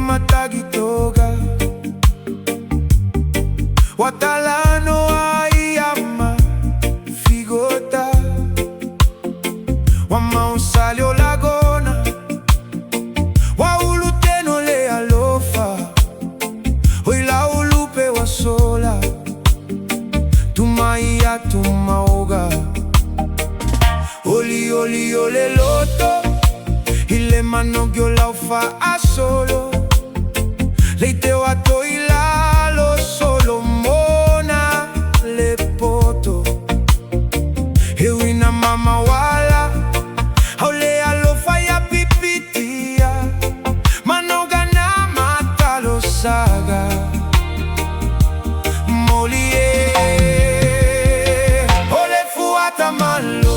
matagitoga watalano ayama figota wamaunsalio lagona wauluteno le alofa oila ulupe wasola tumaiya tumaoga oli oli ole loto ile manogyo laufa asolo leite wato ilalo solo mona le poto hewina mama wala haule alofa ya pipitia manoga na matalo saga molie ole fuata malo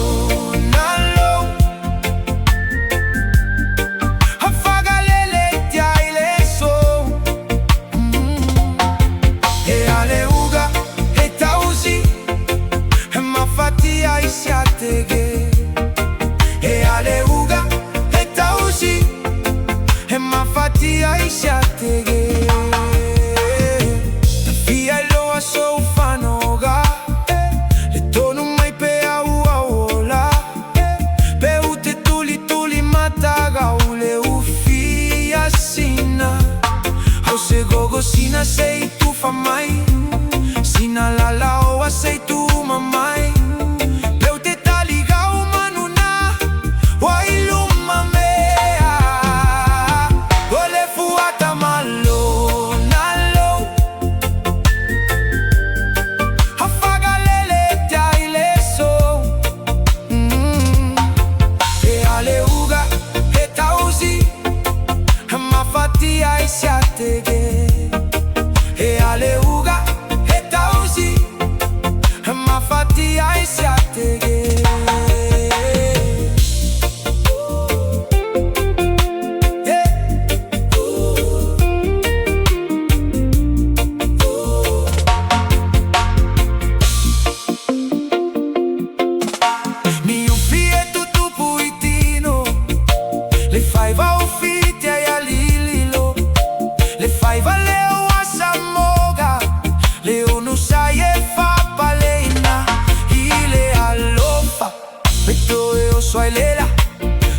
e ale uga e tausi e mafati aishatege fia lo aso fanoga le tonu mai pe auola pe ute tuli mataga ule ufia sina au se gogo sina sei tu fa mai sina la laoa sei tu mamai e ale uga e tausi ma fatti ai siatteghe mi ufi e tutto puitino le fai va uffitti ai alililo le fai valeo a Samoga Leo non sai e fa palena ile alofa metto e o so lela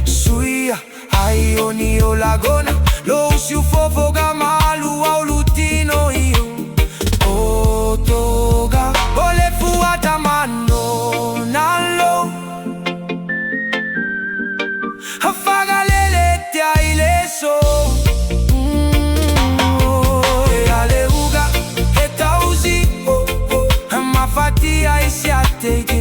suia ai oni o lagona lo usi u fofoga malu au lutino io o toga o le fuata mano nallo affaga le lette ai leso fatti ai siatteghe